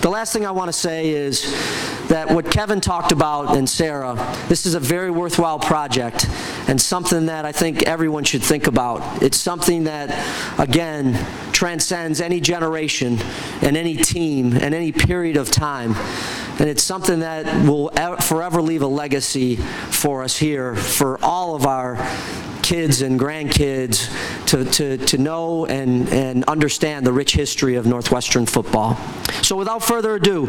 The last thing I want to say is that what Kevin talked about and Sarah, this is a very worthwhile project and something that I think everyone should think about. It's something that, again, transcends any generation and any team and any period of time. And it's something that will forever leave a legacy for us here, for all of our kids and grandkids to know and understand the rich history of Northwestern football. So without further ado,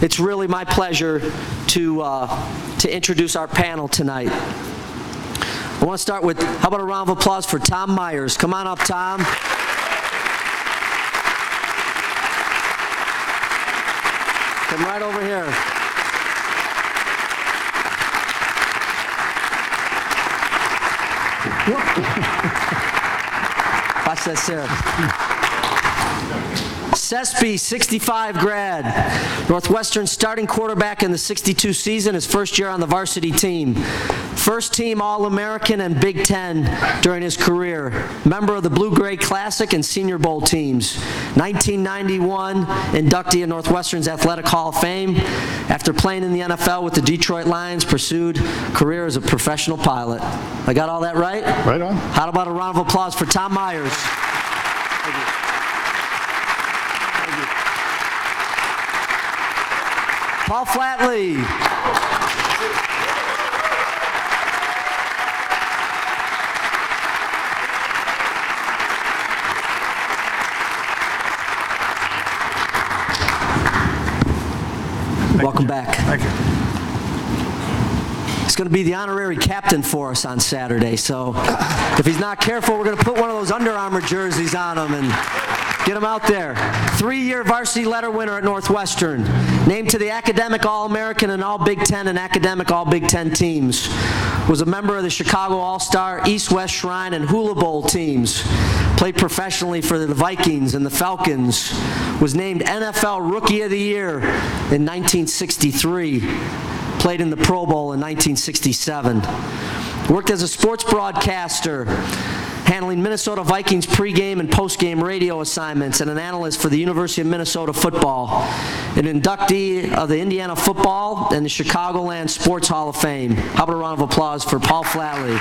it's really my pleasure to introduce our panel tonight. I want to start with, how about a round of applause for Tom Meyers? Come on up, Tom. Come right over here. Watch that, Sarah. Sespe, 65 grad. Northwestern starting quarterback in the 62 season, his first year on the varsity team. First team All-American and Big Ten during his career. Member of the Blue-Gray Classic and Senior Bowl teams. 1991 inductee of Northwestern's Athletic Hall of Fame. After playing in the NFL with the Detroit Lions, pursued career as a professional pilot. I got all that right? Right on. How about a round of applause for Tom Meyers? Thank you. Paul Flatley. Welcome back. Thank you. He's going to be the honorary captain for us on Saturday, so if he's not careful, we're going to put one of those Under Armour jerseys on him and get him out there. 3-year varsity letter winner at Northwestern. Named to the Academic All-American and All-Big Ten and Academic All-Big Ten teams. Was a member of the Chicago All-Star, East-West Shrine, and Hula Bowl teams. Played professionally for the Vikings and the Falcons. Was named NFL Rookie of the Year in 1963. Played in the Pro Bowl in 1967. Worked as a sports broadcaster, handling Minnesota Vikings pregame and postgame radio assignments, and an analyst for the University of Minnesota football. An inductee of the Indiana Football and the Chicagoland Sports Hall of Fame. How about a round of applause for Paul Flatley?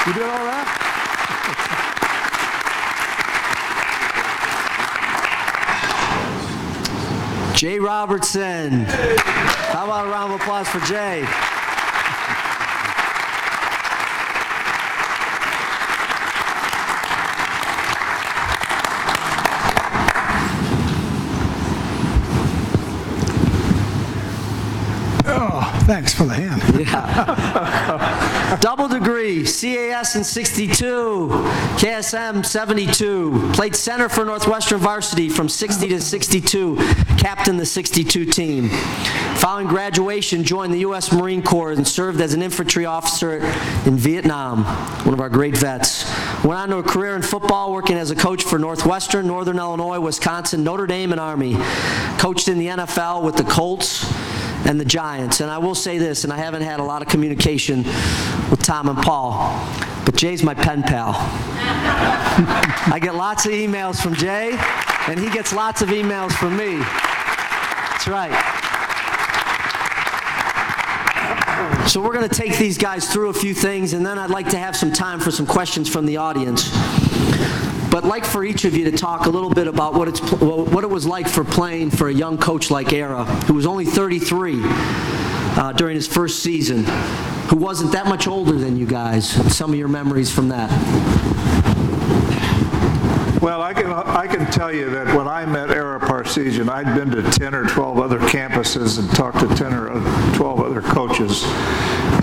You doing all right? Jay Robertson. How about a round of applause for Jay? Thanks for the hand. Yeah. Double degree, CAS in 62, KSM 72. Played center for Northwestern varsity from 60 to 62. Captained the 62 team. Following graduation, joined the U.S. Marine Corps and served as an infantry officer in Vietnam. One of our great vets. Went on to a career in football, working as a coach for Northwestern, Northern Illinois, Wisconsin, Notre Dame, and Army. Coached in the NFL with the Colts and the Giants. And I will say this, and I haven't had a lot of communication with Tom and Paul, but Jay's my pen pal. I get lots of emails from Jay, and he gets lots of emails from me. That's right. So we're going to take these guys through a few things, and then I'd like to have some time for some questions from the audience. But I'd like for each of you to talk a little bit about what it was like for playing for a young coach like Era, who was only 33 during his first season, who wasn't that much older than you guys. Some of your memories from that. Well, I can tell you that when I met Era Parseghian, I'd been to 10 or 12 other campuses and talked to 10 or 12 other coaches.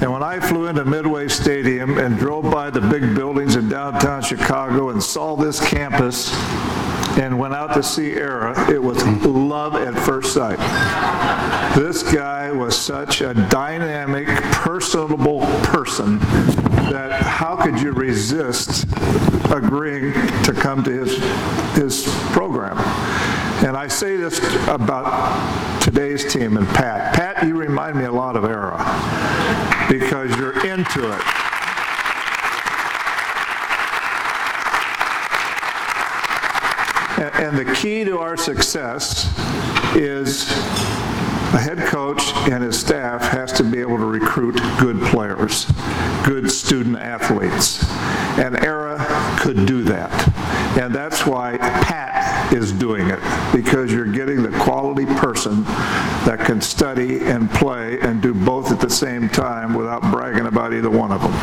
And when I flew into Midway Stadium and drove by the big buildings in downtown Chicago and saw this campus and went out to see Era, it was love at first sight. This guy was such a dynamic, personable person that how could you resist agreeing to come to his program? And I say this about today's team and Pat. Pat, you remind me a lot of Era because you're into it. And the key to our success is a head coach and his staff has to be able to recruit good players, good student athletes. And ERA could do that. And that's why Pat is doing it, because you're getting the quality person that can study and play and do both at the same time without bragging about either one of them.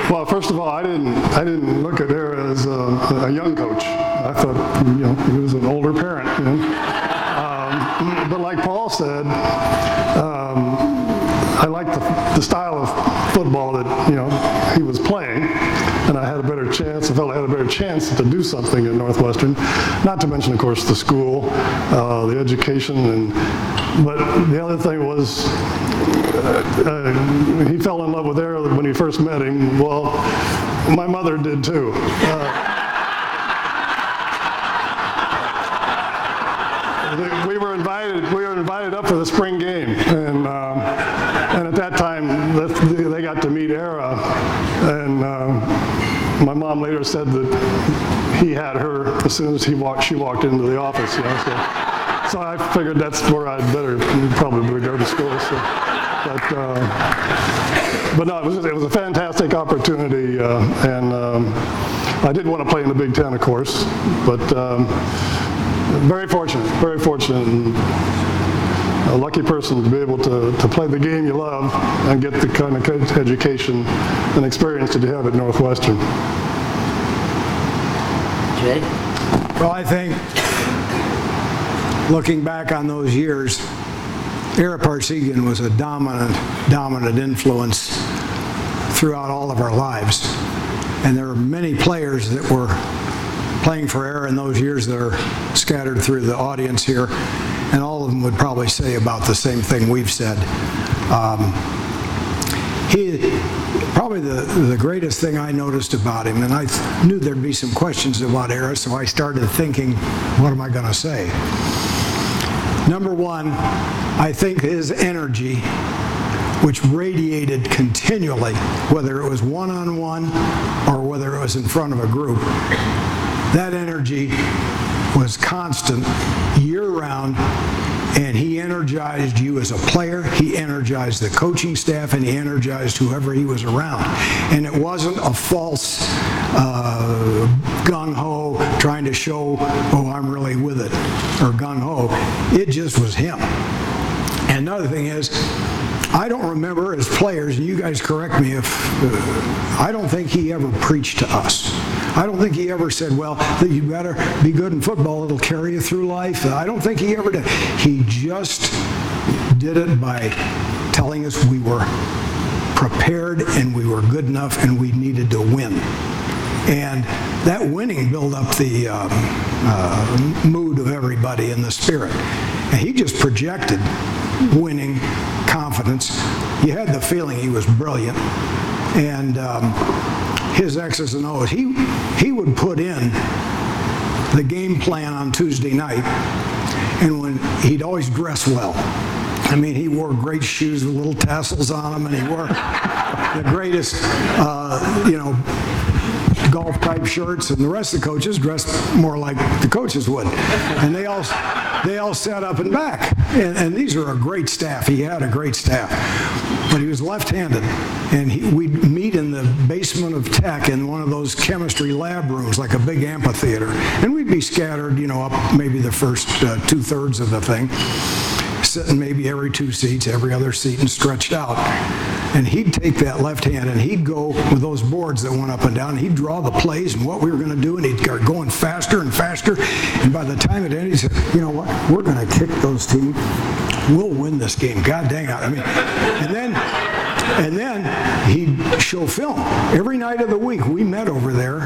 Well, first of all, I didn't look at Era as a young coach. I thought, he was an older parent. But like Paul said, I liked the style of football that he was playing, and I had a better chance. I felt I had a better chance to do something at Northwestern. Not to mention, of course, the school, the education, but the other thing was he fell in love with Era when he first met him. Well, my mother did too. We were invited up for the spring game, and at that time they got to meet Era, and my mom later said that he had her as soon as she walked into the office. So I figured that's where I'd probably go to school. But no, it was a fantastic opportunity, and I did want to play in the Big Ten, of course, but very fortunate, and a lucky person to be able to play the game you love and get the kind of education and experience that you have at Northwestern. Jay? Well, I think, looking back on those years, Era Parsegian was a dominant influence throughout all of our lives. And there were many players that were playing for Era in those years that are scattered through the audience here, and all of them would probably say about the same thing we've said. Probably the greatest thing I noticed about him, and I knew there'd be some questions about Era, so I started thinking, what am I going to say? Number one, I think his energy, which radiated continually, whether it was one-on-one or whether it was in front of a group, that energy was constant year-round, and he energized you as a player, he energized the coaching staff, and he energized whoever he was around. And it wasn't a false gung-ho trying to show, oh, I'm really with it, or gung-ho. It just was him. And another thing is, I don't remember as players, and you guys correct me if, I don't think he ever preached to us. I don't think he ever said, well, that you better be good in football, it'll carry you through life. I don't think he ever did. He just did it by telling us we were prepared and we were good enough and we needed to win. And that winning built up the mood of everybody and the spirit. And he just projected winning, confidence. You had the feeling he was brilliant. And his X's and O's. He would put in the game plan on Tuesday night, and he'd always dress well. I mean, he wore great shoes with little tassels on them, and he wore the greatest, golf-type shirts, and the rest of the coaches dressed more like the coaches would. And they all sat up and back. And these are a great staff. He had a great staff. But he was left-handed. And we'd meet in the basement of tech in one of those chemistry lab rooms, like a big amphitheater. And we'd be scattered, up maybe the first two-thirds of the thing, sitting maybe every two seats, every other seat, and stretched out. And he'd take that left hand and he'd go with those boards that went up and down, and he'd draw the plays and what we were going to do, and he'd start going faster and faster. And by the time it ended, he said, you know what, we're going to kick those teams. We'll win this game. God dang it. I mean, and then he'd show film. Every night of the week, we met over there,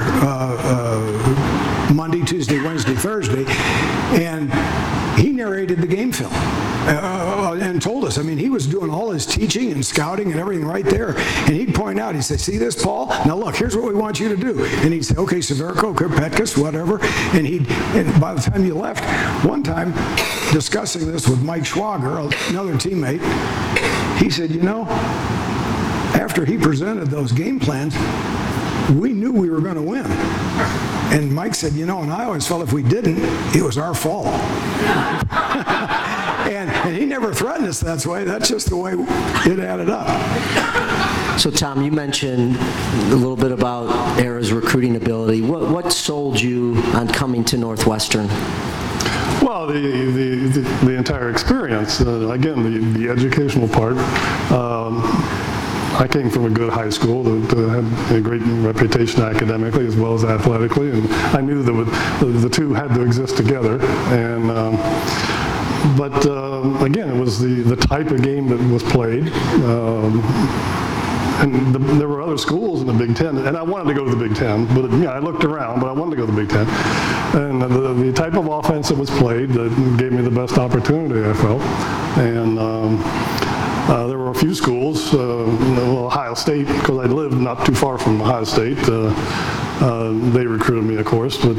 Monday, Tuesday, Wednesday, Thursday, and he narrated the game film. And told us, he was doing all his teaching and scouting and everything right there. And he'd point out, he'd say, see this, Paul? Now look, here's what we want you to do. And he'd say, okay, Severko, Petkus, whatever. And by the time you left, one time, discussing this with Mike Schwager, another teammate, he said, after after he presented those game plans, we knew we were going to win. And Mike said, and I always felt if we didn't, it was our fault. and he never threatened us that way. That's just the way it added up. So, Tom, you mentioned a little bit about Era's recruiting ability. What sold you on coming to Northwestern? Well, the entire experience. Again, the educational part. I came from a good high school that had a great reputation academically as well as athletically, and I knew that the two had to exist together. And but again, it was the type of game that was played. And there were other schools in the Big Ten, and I wanted to go to the Big Ten, but I looked around, but I wanted to go to the Big Ten. And the type of offense that was played that gave me the best opportunity, I felt. And there were a few schools, Ohio State, because I lived not too far from Ohio State. They recruited me, of course, but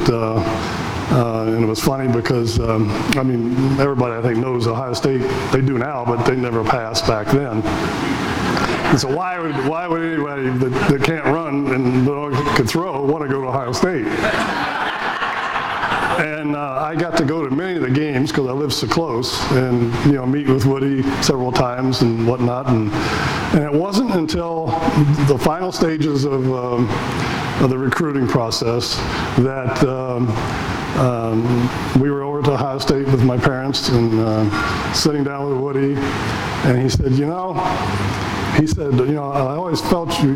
and it was funny because, everybody I think knows Ohio State, they do now, but they never passed back then. And so why would anybody that can't run and could throw want to go to Ohio State? And I got to go to many of the games because I lived so close, and meet with Woody several times and whatnot. And it wasn't until the final stages of the recruiting process that we were over to Ohio State with my parents and sitting down with Woody, and he said, I always felt you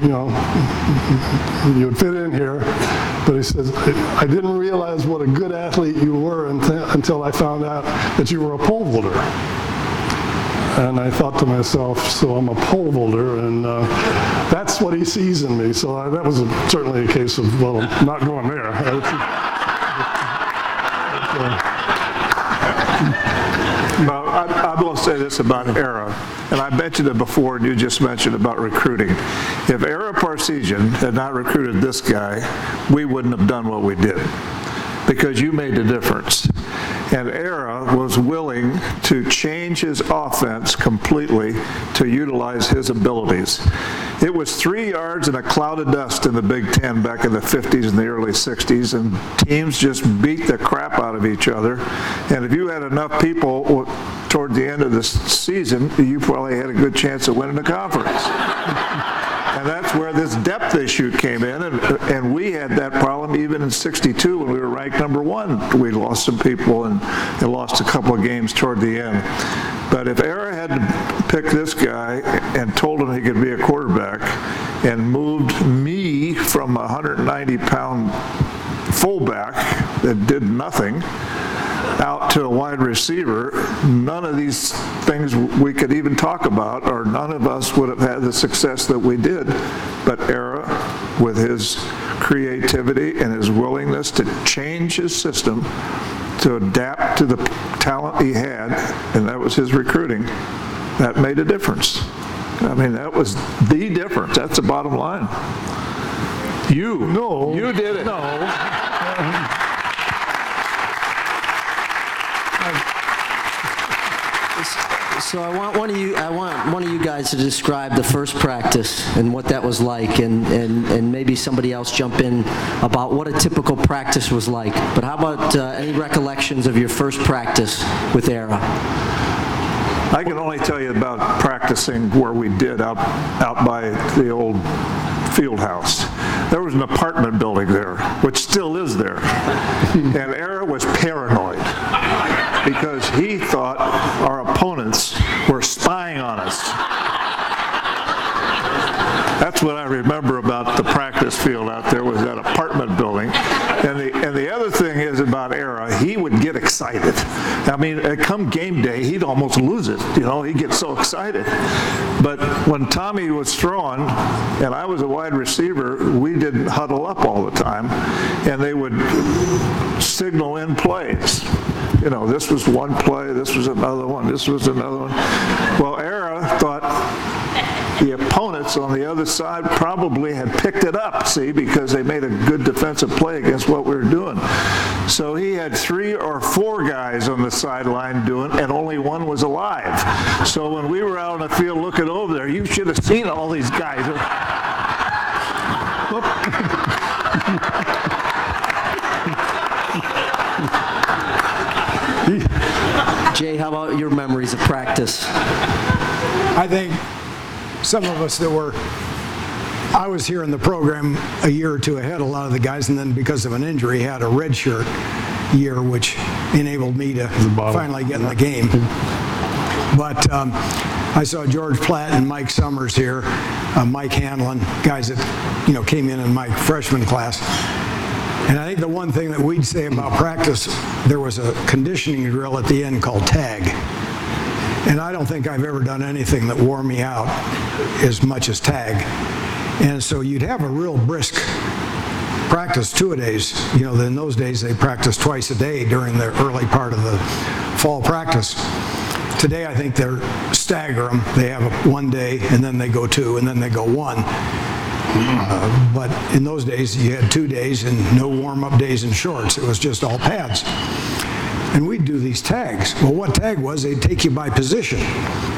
would fit in here, but he says, I didn't realize what a good athlete you were until I found out that you were a pole vaulter. And I thought to myself, so I'm a pole vaulter, and that's what he sees in me. So that was certainly a case of, well, I'm not going there. Well, I will say this about Era, and I mentioned it before, and you just mentioned about recruiting. If Era Parsegian had not recruited this guy, we wouldn't have done what we did, because you made the difference. And Era was willing to change his offense completely to utilize his abilities. It was 3 yards and a cloud of dust in the Big Ten back in the 50s and the early 60s, and teams just beat the crap out of each other. And if you had enough people toward the end of the season, you probably had a good chance of winning the conference. And that's where this depth issue came in, and we had that problem even in '62 when we were ranked #1. We lost some people and lost a couple of games toward the end. But if Era had to pick this guy and told him he could be a quarterback and moved me from a 190-pound fullback that did nothing out to a wide receiver, none of these things we could even talk about, or none of us would have had the success that we did. But Era, with his creativity and his willingness to change his system to adapt to the talent he had, and that was his recruiting, that made a difference. I mean, that was the difference. That's the bottom line. You did it. No. So I want one of you guys to describe the first practice and what that was like, and maybe somebody else jump in about what a typical practice was like. But how about any recollections of your first practice with Era? I can only tell you about practicing where we did out by the old field house. There was an apartment building there, which still is there. And Era was paranoid because he thought our opponents were spying on us. That's what I remember about the practice field out there, was that apartment building. And the other thing is about Era, he would get excited. I mean, come game day, he'd almost lose it. He'd get so excited. But when Tommy was throwing, and I was a wide receiver, we didn't huddle up all the time, and they would signal in plays. This was one play, this was another one, this was another one. Well, Era thought the opponents panelists on the other side probably had picked it up, see, because they made a good defensive play against what we were doing. So he had 3 or 4 guys on the sideline doing, and only one was alive. So when we were out on the field looking over there, you should have seen all these guys. Jay, how about your memories of practice? I think some of us I was here in the program a year or two ahead, a lot of the guys, and then because of an injury, had a redshirt year, which enabled me to finally get in the game. But I saw George Platt and Mike Summers here, Mike Hanlon, guys that came in my freshman class. And I think the one thing that we'd say about practice, there was a conditioning drill at the end called tag. And I don't think I've ever done anything that wore me out as much as tag. And so you'd have a real brisk practice two-a-days. In those days they practiced twice a day during the early part of the fall practice. Today I think they're stagger them. They have one day and then they go 2 and then they go 1. But in those days, you had 2 days and no warm-up days in shorts. It was just all pads. And we'd do these tags. Well, what tag was, they'd take you by position.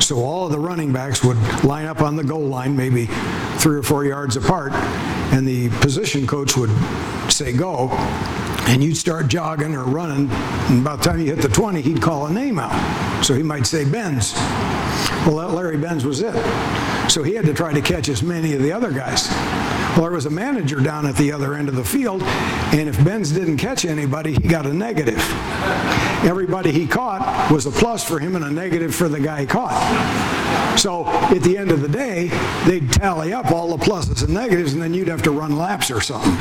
So all of the running backs would line up on the goal line, maybe 3 or 4 yards apart, and the position coach would say, go, and you'd start jogging or running, and by the time you hit the 20, he'd call a name out. So he might say Benz. Well, that Larry Benz was it. So he had to try to catch as many of the other guys. Well, there was a manager down at the other end of the field, and if Benz didn't catch anybody, he got a negative. Everybody he caught was a plus for him and a negative for the guy he caught. So at the end of the day, they'd tally up all the pluses and negatives, and then you'd have to run laps or something.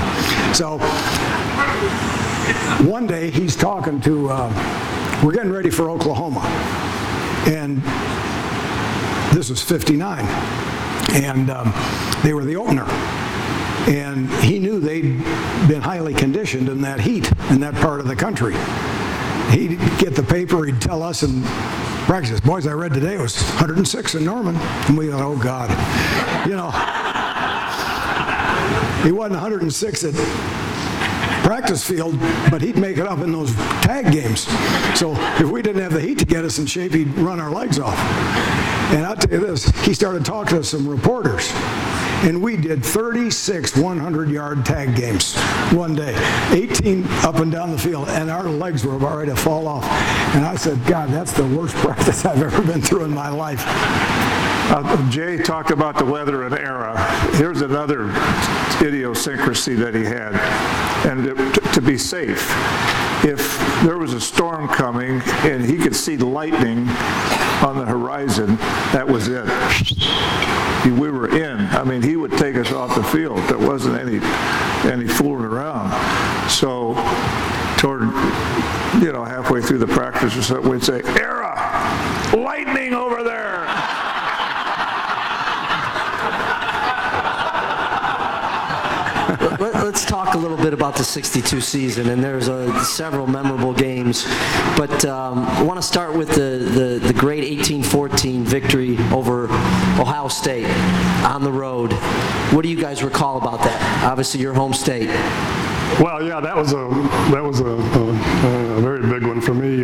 So one day he's talking to, we're getting ready for Oklahoma, and this was 59, and they were the opener. And he knew they'd been highly conditioned in that heat in that part of the country. He'd get the paper, he'd tell us in practice, boys, I read today it was 106 in Norman. And we thought, oh God. He wasn't 106 at practice field, but he'd make it up in those tag games. So if we didn't have the heat to get us in shape, he'd run our legs off. And I'll tell you this, he started talking to some reporters, and we did 36 100-yard tag games one day, 18 up and down the field, and our legs were about ready to fall off. And I said, God, that's the worst practice I've ever been through in my life. Jay talked about the weather and era. Here's another idiosyncrasy that he had, and to be safe. If there was a storm coming and he could see lightning on the horizon, that was it. We were in. I mean, he would take us off the field. There wasn't any fooling around. So toward, halfway through the practice or something, we'd say, "Era, lightning over there." Let's talk a little bit about the '62 season, and there's several memorable games, but I want to start with the great 18-14 victory over Ohio State on the road. What do you guys recall about that? Obviously, your home state. Well, yeah, that was a very big one for me,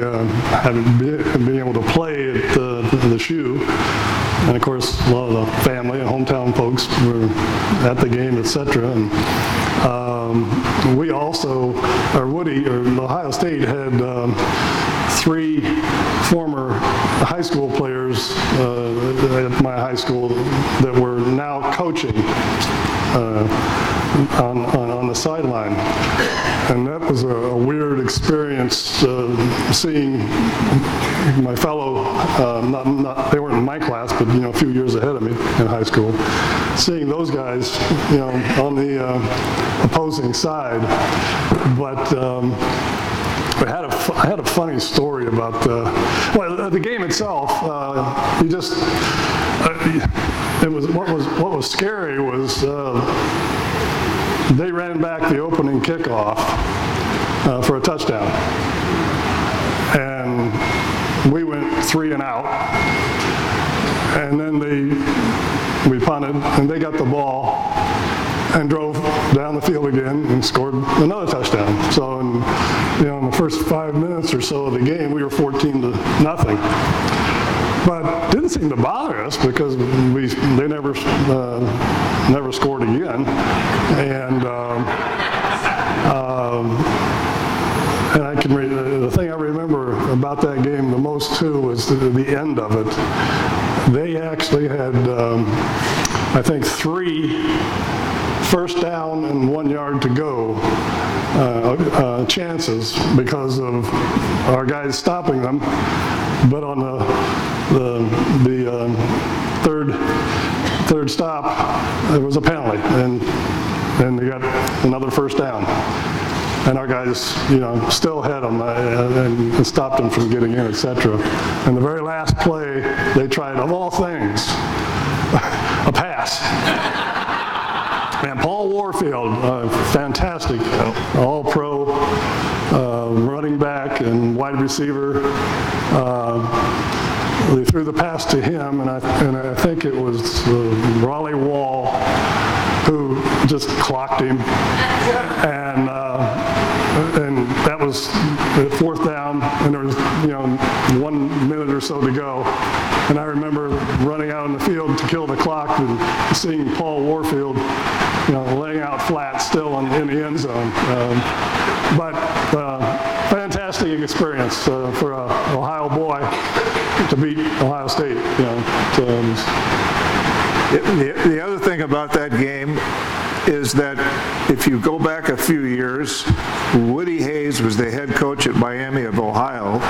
being able to play at the Shoe. And of course, a lot of the family and hometown folks were at the game, etc. And we also, Ohio State had 3 former high school players at my high school that were now coaching on the sideline. And that was a weird experience, seeing my fellow, they weren't in my class, but a few years ahead of me in high school, seeing those guys, on the opposing side. But I had a funny story about the game itself. What was scary was they ran back the opening kickoff for a touchdown, and we went 3 and out, and then they we punted, and they got the ball and drove down the field again and scored another touchdown. So in the first 5 minutes or so of the game, we were 14-0. But didn't seem to bother us because they never scored again. And I can the thing I remember about that game the most too was the end of it. They actually had, I think, 3 first down and 1 yard to go chances because of our guys stopping them. But on the third stop, there was a penalty, and they got another first down. And our guys, still had them and stopped them from getting in, etc. And the very last play, they tried, of all things, a pass. And Paul Warfield, fantastic, all-pro running back and wide receiver. They threw the pass to him, and I think it was Raleigh Wall who just clocked him. And that was the 4th down, and there was 1 minute or so to go. And I remember running out in the field to kill the clock and seeing Paul Warfield, laying out flat still in the end zone. But fantastic experience for an Ohio boy to beat Ohio State. The other thing about that game is that if you go back a few years, Woody Hayes was the head coach at Miami of Ohio,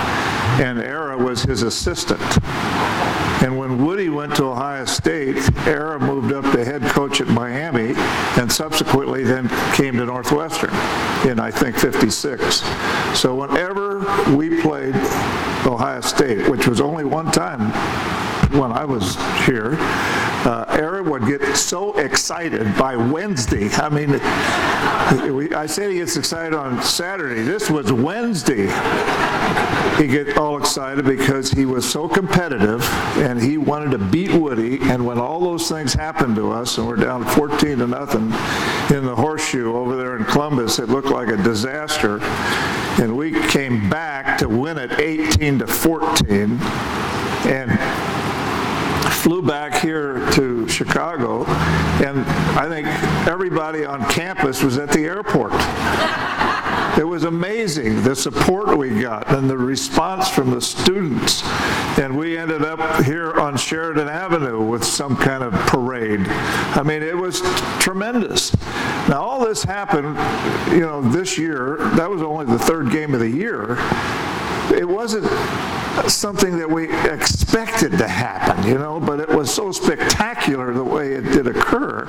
and Era was his assistant. And when Woody went to Ohio State, Era moved up to head coach at Miami, and subsequently then came to Northwestern in, I think, '56. So whenever we played Ohio State, which was only one time when I was here, Aaron would get so excited by Wednesday. I mean, I say he gets excited on Saturday. This was Wednesday. He get all excited because he was so competitive and he wanted to beat Woody. And when all those things happened to us and we're down 14-0 in the horseshoe over there in Columbus, it looked like a disaster. And we came back to win it 18-14 and flew back here to Chicago, and I think everybody on campus was at the airport. It was amazing, the support we got and the response from the students. And we ended up here on Sheridan Avenue with some kind of parade. I mean, it was tremendous. Now, all this happened, this year. That was only the 3rd game of the year. It wasn't something that we expected to happen, but it was so spectacular the way it did occur.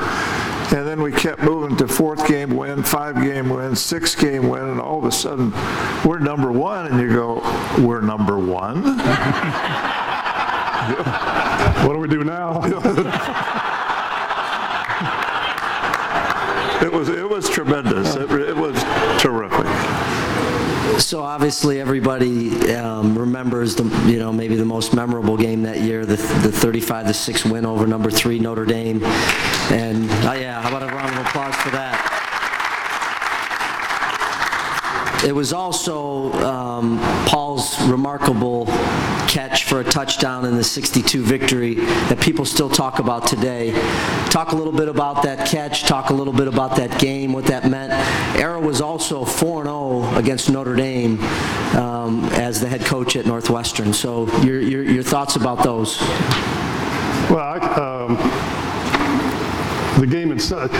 And then we kept moving to 4th game win, 5-game win, 6-game win, and all of a sudden we're number 1, and you go, we're number 1? What do we do now? It was tremendous. It was terrific. So obviously everybody remembers maybe the most memorable game that year, the 35-6 win over number 3 Notre Dame. And how about a round of applause for that? It was also Paul's remarkable catch for a touchdown in the 62 victory that people still talk about today. Talk a little bit about that catch, talk a little bit about that game, what that meant. Era was also 4-0 against Notre Dame as the head coach at Northwestern. So your thoughts about those? Well, the game itself,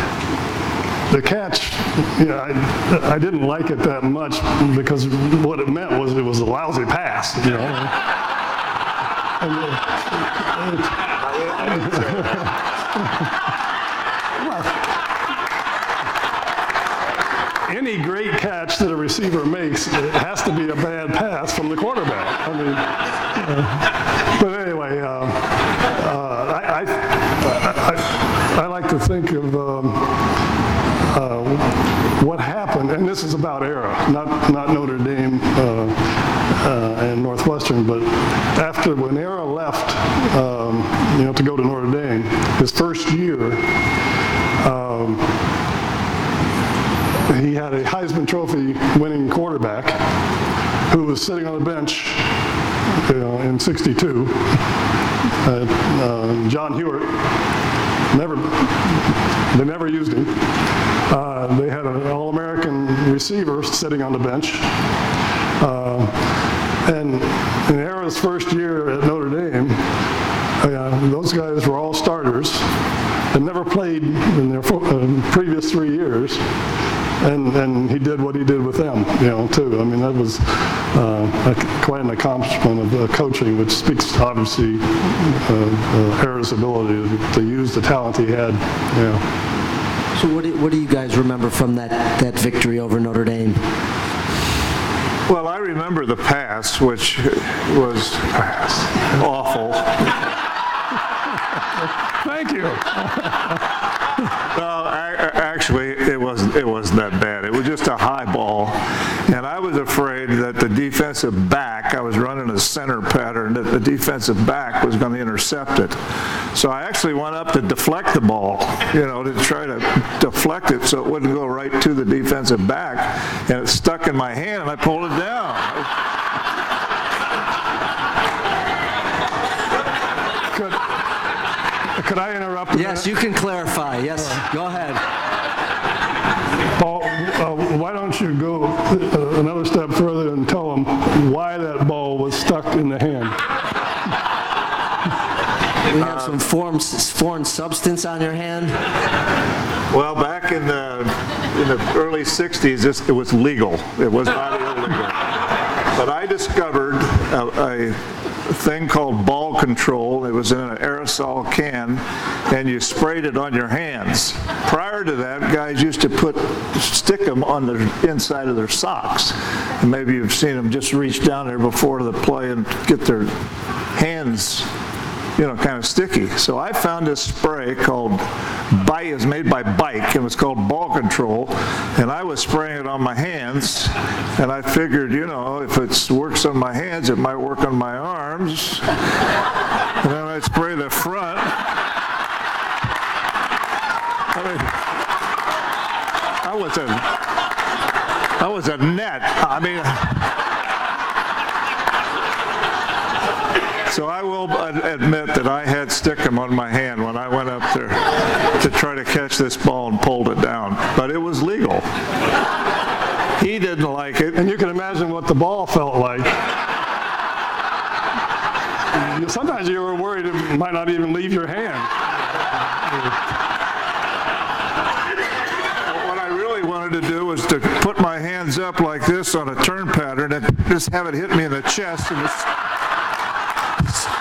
the catch, I didn't like it that much because what it meant was it was a lousy pass, Any great catch that a receiver makes, it has to be a bad pass from the quarterback. But anyway, I like to think of what happened, and this is about Era, not Notre Dame. and Northwestern, but when Era left, to go to Notre Dame, his first year, he had a Heisman Trophy winning quarterback who was sitting on the bench in '62. John Hewitt. They never used him. They had an All-American receiver sitting on the bench. And in Era's first year at Notre Dame, those guys were all starters and never played in their previous 3 years. And he did what he did with them, too. I mean, that was quite an accomplishment of coaching, which speaks, obviously, Era's ability to use the talent he had. So what do you guys remember from that victory over Notre Dame? Well, I remember the pass, which was awful. Thank you. Well, actually, it wasn't that bad. It was just a high ball, and I was afraid that the defensive back, I was running a center pattern, that the defensive back was going to intercept it. So I actually went up to deflect the ball, to try to deflect it so it wouldn't go right to the defensive back, and it stuck in my hand, and I pulled it down. Could I interrupt? Yes, you can clarify. Yes, go ahead. Paul, why don't you go another step further and tell them why that ball was stuck in the hand? We have some foreign substance on your hand. Well, back in the early '60s, it was legal. It was not illegal. But I discovered a thing called ball control. It was in an aerosol can, and you sprayed it on your hands. Prior to that, guys used to stick them on the inside of their socks. And maybe you've seen them just reach down there before the play and get their hands, kind of sticky. So I found this spray called is made by Bike, and it was called Ball Control, and I was spraying it on my hands, and I figured, if it works on my hands, it might work on my arms, and then I'd spray the front. I was a net. So I will admit that I had stickum on my hand when I went up there to try to catch this ball and pulled it down. But it was legal. He didn't like it. And you can imagine what the ball felt like. Sometimes you were worried it might not even leave your hand. What I really wanted to do was to put my hands up like this on a turn pattern and just have it hit me in the chest and just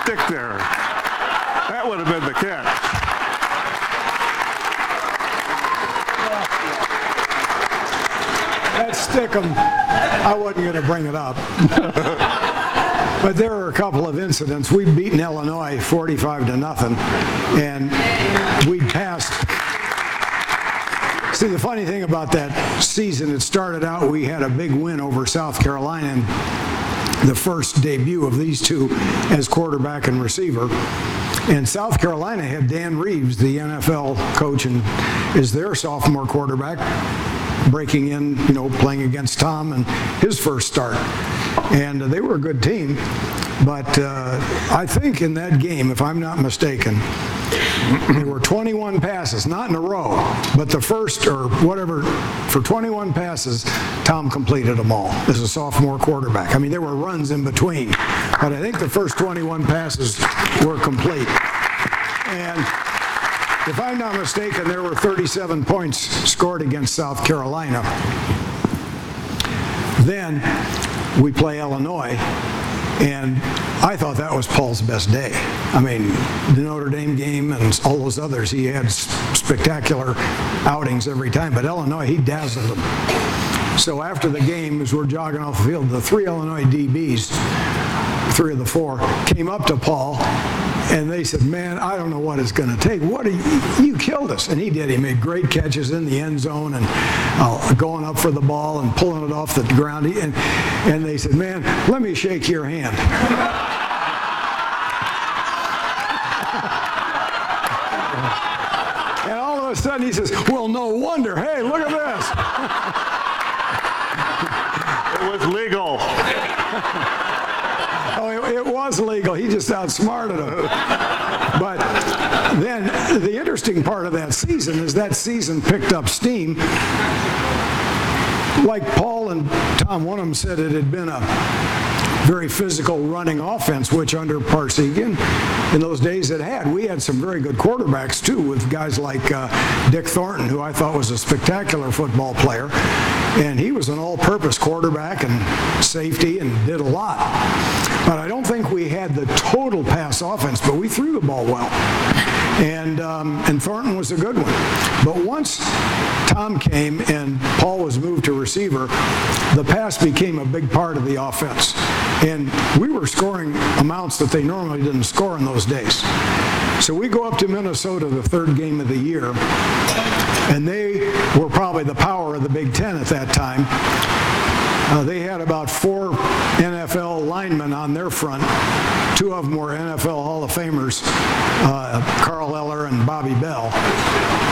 stick there. That would have been the catch. That stickum, I wasn't going to bring it up. But there were a couple of incidents. We'd beaten Illinois 45-0, and we'd passed. See, the funny thing about that season, it started out, we had a big win over South Carolina, and the first debut of these two as quarterback and receiver. And South Carolina had Dan Reeves, the NFL coach, and is their sophomore quarterback, breaking in, playing against Tom and his first start. And they were a good team. But I think in that game, if I'm not mistaken, there were 21 passes, not in a row, but the first or whatever, for 21 passes, Tom completed them all as a sophomore quarterback. There were runs in between, but I think the first 21 passes were complete. And if I'm not mistaken, there were 37 points scored against South Carolina. Then we play Illinois, and I thought that was Paul's best day. The Notre Dame game and all those others, he had spectacular outings every time, but Illinois, he dazzled them. So after the game, as we're jogging off the field, the three Illinois DBs, 3 of the 4, came up to Paul And they said, man, I don't know what it's going to take. You killed us. And he did. He made great catches in the end zone and going up for the ball and pulling it off the ground. And they said, man, let me shake your hand. And all of a sudden he says, well, no wonder. Hey, look at this. It was legal. Oh, it was legal. He just outsmarted him. But then the interesting part of that season picked up steam. Like Paul and Tom, one of them said it had been a very physical running offense, which under Parsegian in those days it had. We had some very good quarterbacks too, with guys like Dick Thornton, who I thought was a spectacular football player. And he was an all-purpose quarterback and safety and did a lot. But I don't think we had the total pass offense, but we threw the ball well. And Thornton was a good one. But once Tom came and Paul was moved to receiver, the pass became a big part of the offense. And we were scoring amounts that they normally didn't score in those days. So we go up to Minnesota the third game of the year, and they were probably the power of the Big Ten at that time. They had about 4 NFL linemen on their front. 2 of them were NFL Hall of Famers, Carl Eller and Bobby Bell.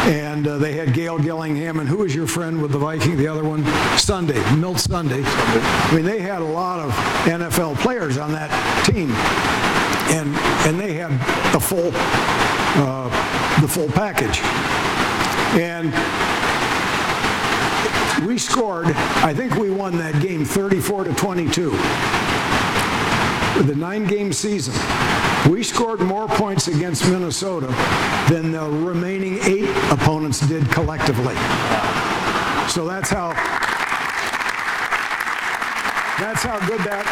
And they had Gail Gillingham, and who was your friend with the Viking, the other one? Milt Sunday. I mean, they had a lot of NFL players on that team. And they had the full package. And we scored, I think we won that game 34-22. With the 9-game season, we scored more points against Minnesota than the remaining 8 opponents did collectively. So that's how good that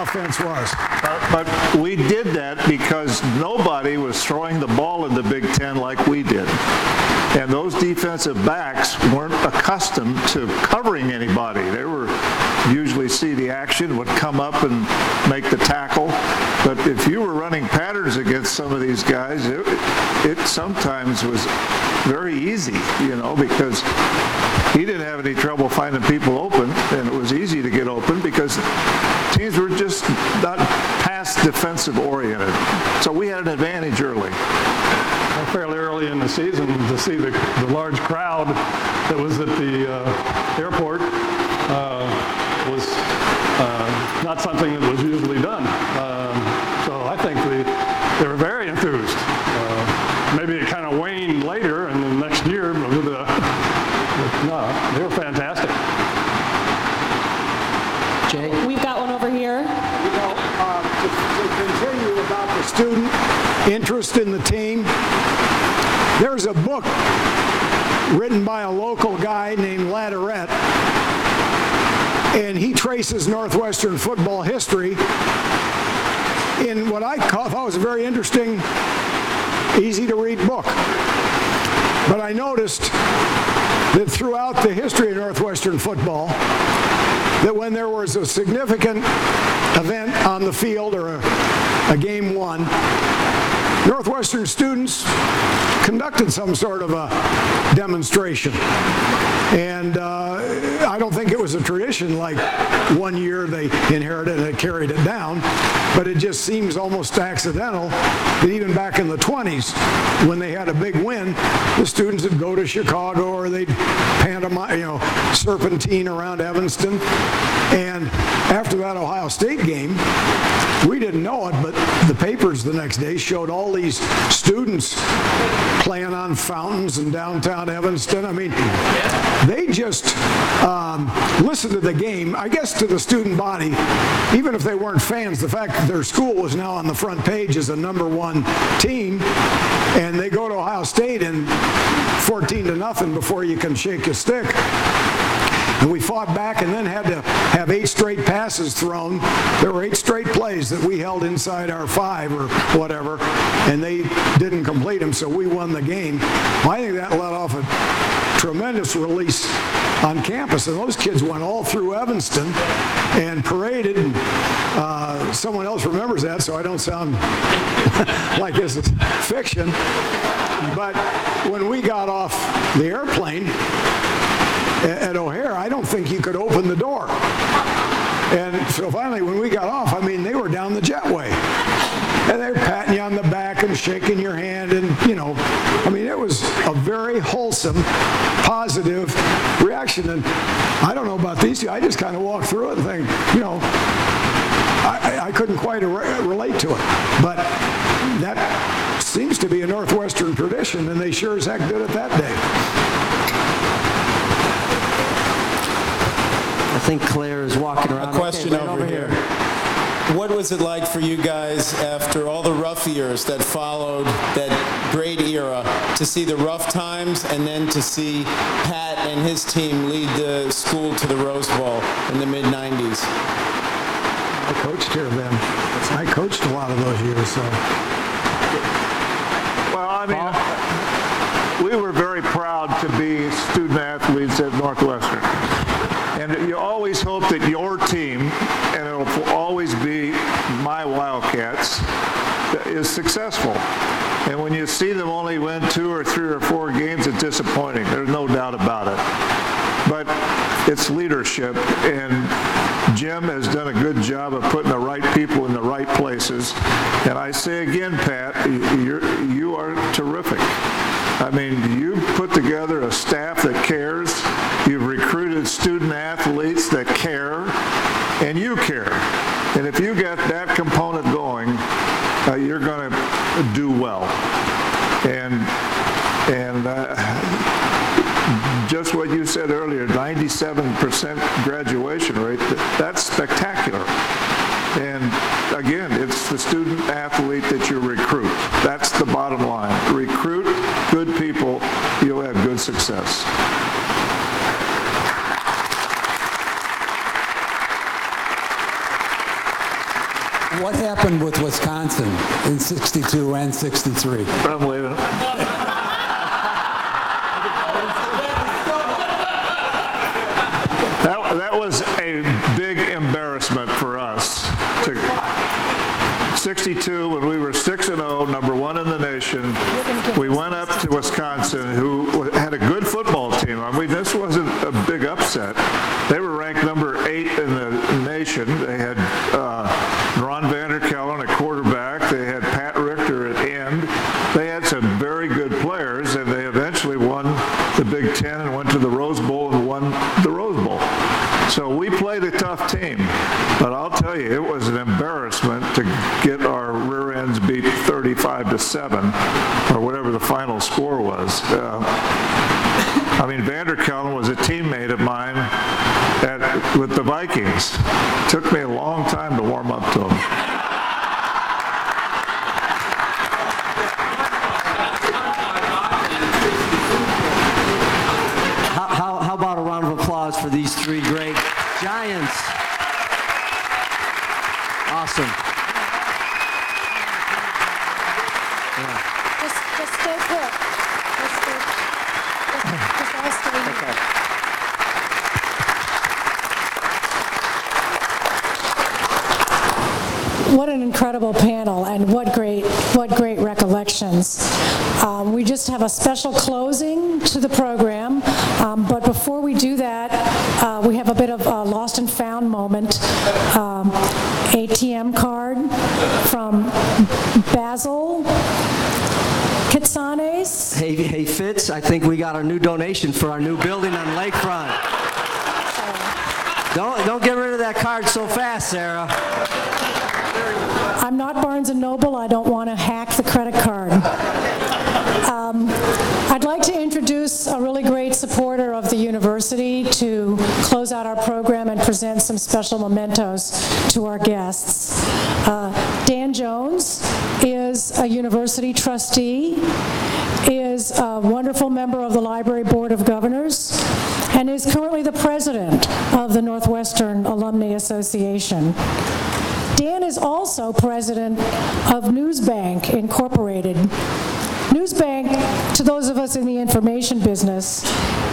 offense was. But we did that because nobody was throwing the ball in the Big Ten like we did. And those defensive backs weren't accustomed to covering anybody. They were usually see the action, would come up and make the tackle. But if you were running patterns against some of these guys, it sometimes was very easy, because he didn't have any trouble finding people open, and it was easy to get open because teams were just not pass defensive oriented. So we had an advantage early. Fairly early in the season, to see the large crowd that was at the airport was not something that was usually done. So I think they were very enthused. Maybe it kind of waned later, and the next year, but no, they were fantastic. Jay? We've got one over here. To continue about the student interest in the team, there's a book written by a local guy named Ladderette, and he traces Northwestern football history in what I thought was a very interesting, easy-to-read book. But I noticed that throughout the history of Northwestern football, that when there was a significant event on the field or a game won, Northwestern students conducted some sort of a demonstration. And I don't think it was a tradition like one year they inherited and carried it down, but it just seems almost accidental that even back in the 20s, when they had a big win, the students would go to Chicago or they'd pantomime, serpentine around Evanston. And after that Ohio State game, we didn't know it, but the papers the next day showed all these students playing on fountains in downtown Evanston. I mean, they just listened to the game. I guess to the student body, even if they weren't fans, the fact that their school was now on the front page as a #1 team, and they go to Ohio State and 14-0 before you can shake a stick. And we fought back and then had to have 8 straight passes thrown. There were 8 straight plays that we held inside our 5 or whatever, and they didn't complete them, so we won the game. Well, I think that let off a tremendous release on campus. And those kids went all through Evanston and paraded. And, someone else remembers that, so I don't sound like this is fiction. But when we got off the airplane at O'Hare, I don't think you could open the door. And so finally, when we got off, I mean, they were down the jetway. And they were patting you on the back and shaking your hand. And, you know, I mean, it was a very wholesome, positive reaction. And I don't know about these two. I just kind of walked through it and think, you know, I couldn't quite relate to it. But that seems to be a Northwestern tradition, and they sure as heck did it that day. I think Claire is walking around. A question right over here. What was it like for you guys after all the rough years that followed that great era to see the rough times and then to see Pat and his team lead the school to the Rose Bowl in the mid-90s? I coached here then. I coached a lot of those years, so. Well, I mean, we were very proud to be student athletes at Northwestern. And you always hope that your team, and it'll always be my Wildcats, is successful. And when you see them only win 2 or 3 or 4 games, it's disappointing. There's no doubt about it. But it's leadership, and Jim has done a good job of putting the right people in the right places. And I say again, Pat, you are terrific. I mean, you put together a staff that cares. You've recruited student athletes that care, and you care. And if you get that component going, you're going to do well. And just what you said earlier, 97% graduation rate, that's spectacular. And again, it's the student athlete that you recruit. That's the bottom line. Recruit good people, you'll have good success. What happened with Wisconsin in 62 and 63? I'm leaving. That was a big embarrassment for us. 62, when we were 6-0, number 1 in the nation, we went up to Wisconsin, who had a good football team. I mean, this wasn't a big upset. They were ranked number 8 in the nation. They had Ron Vanderkellen at quarterback. They had Pat Richter at end. They had some very good players, and they eventually won the Big Ten and went to the Rose Bowl and won the Rose Bowl. So we played a tough team, but I'll tell you, it was an embarrassment to get our rear ends beat 35-7, or whatever the final score was. I mean, Vanderkellen was a teammate of mine with the Vikings. It took me a long time to warm up to him. How about a round of applause for these 3 great Giants? Awesome. Yeah. Just stay put. Just all stay here. Okay. What an incredible panel, and what great recollections. We just have a special closing to the program, but before we do that, we have a bit of a lost and found moment. ATM card from Basil Kitsanes. Hey, Fitz, I think we got our new donation for our new building on Lakefront. Don't get rid of that card so fast, Sarah. I'm not Barnes & Noble. I don't want to hack the credit card. I'd like to introduce a really great supporter of the university to close out our program and present some special mementos to our guests. Dan Jones is a university trustee, is a wonderful member of the Library Board of Governors, and is currently the president of the Northwestern Alumni Association. Dan is also president of Newsbank Incorporated. Newsbank to those of us in the information business,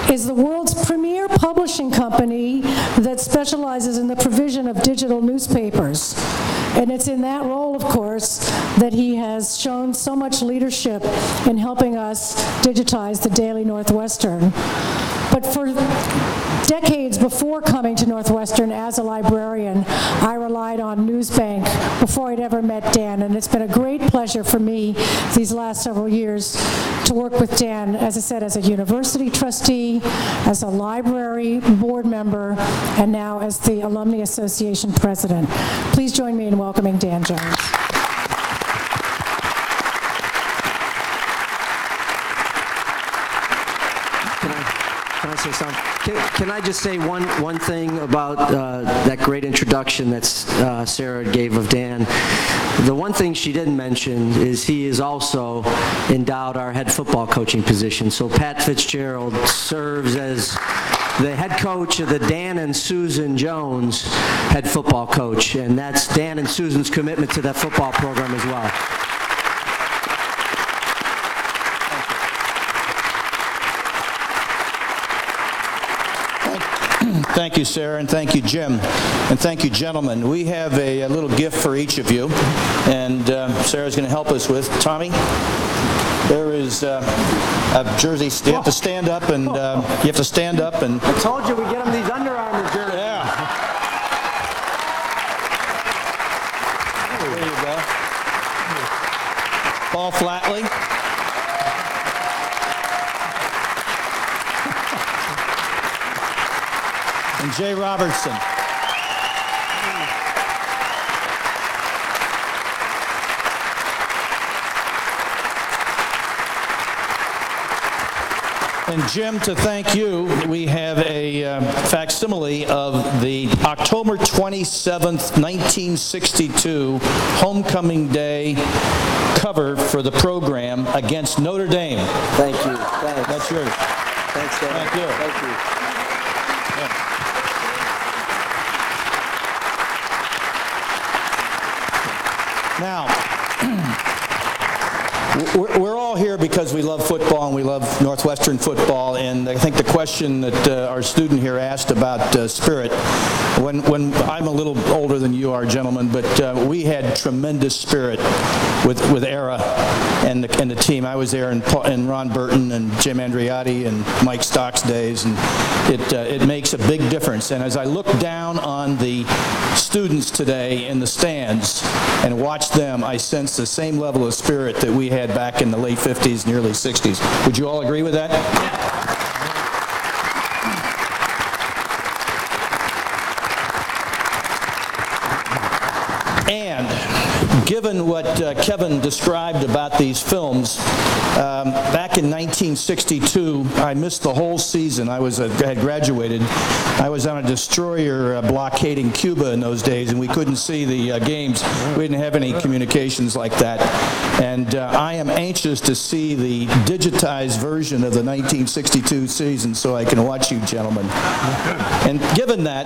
is the world's premier publishing company that specializes in the provision of digital newspapers. And it's in that role, of course, that he has shown so much leadership in helping us digitize the Daily Northwestern. But for decades before coming to Northwestern as a librarian, I relied on Newsbank before I'd ever met Dan, and it's been a great pleasure for me these last several years to work with Dan, as I said, as a university trustee, as a library board member, and now as the Alumni Association president. Please join me in welcoming Dan Jones. Can I say something? Can I just say one thing about that great introduction that Sarah gave of Dan? The one thing she didn't mention is he is also endowed our head football coaching position. So Pat Fitzgerald serves as the head coach of the Dan and Susan Jones head football coach, and that's Dan and Susan's commitment to that football program as well. Thank you, Sarah, and thank you, Jim, and thank you, gentlemen. We have a little gift for each of you, and Sarah's going to help us with. Tommy, there is a jersey. You have to stand up, and you have to stand up and. I told you we get them these Under Armour jerseys. Yeah. There you go. Paul Flatley. And Jay Robertson. And Jim, to thank you, we have a facsimile of the October 27th, 1962 Homecoming Day cover for the program against Notre Dame. Thank you. Thanks. That's yours. Thanks, Dan. Thank you. Thank you. Now, we're all here because we love football and we love Northwestern football, and I think the question that our student here asked about spirit, when I'm a little older than you are, gentlemen, but we had tremendous spirit with Era and the team. I was there in Ron Burton and Jim Andriotti and Mike Stock's days, and it makes a big difference. And as I look down on the students today in the stands and watch them, I sense the same level of spirit that we had back in the late 50s and early 60s. Would you all agree with that? And given what Kevin described about these films, back in 1962, I missed the whole season. I had graduated. I was on a destroyer blockading Cuba in those days, and we couldn't see the games. We didn't have any communications like that. And I am anxious to see the digitized version of the 1962 season so I can watch you gentlemen. And given that,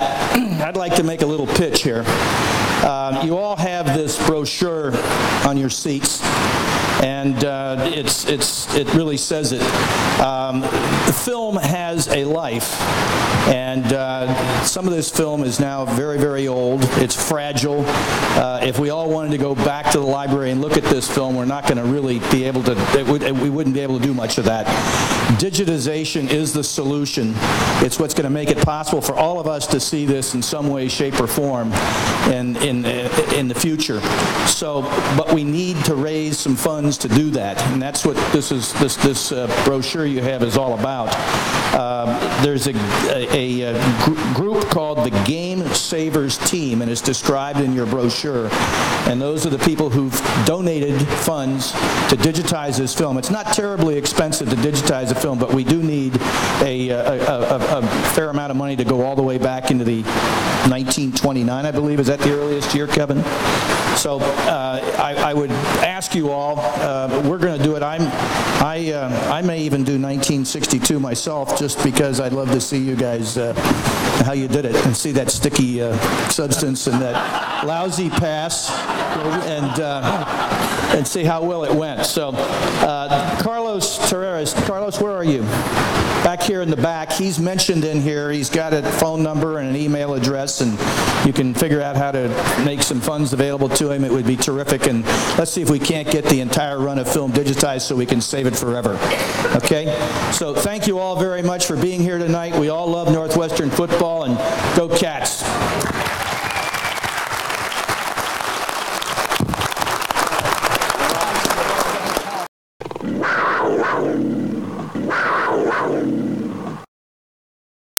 I'd like to make a little pitch here. You all have this brochure on your seats, and it really says it. The film has a life, and some of this film is now very, very old. It's fragile. If we all wanted to go back to the library and look at this film, we're not going to really be able to, we wouldn't be able to do much of that. Digitization is the solution. It's what's going to make it possible for all of us to see this in some way, shape, or form in the future. So, but we need to raise some funds to do that, and that's what this brochure you have is all about. There's a group called the Game Savers Team, and it's described in your brochure. And those are the people who've donated funds to digitize this film. It's not terribly expensive to digitize a film, but we do need a fair amount of money to go all the way back into the 1929, I believe. Is that the earliest year, Kevin? So I would ask you all, we're going to do it. I may even do 1962 myself, just because I'd love to see you guys, how you did it, and see that sticky substance and that lousy pass, and see how well it went. So Carlos Terreras, Carlos, where are you? Back here in the back. He's mentioned in here, he's got a phone number and an email address, and you can figure out how to make some funds available to him. It would be terrific, and let's see if we can't get the entire run of film digitized so we can save it forever. Okay? So thank you all very much for being here tonight. We all love Northwestern football, and go Cats.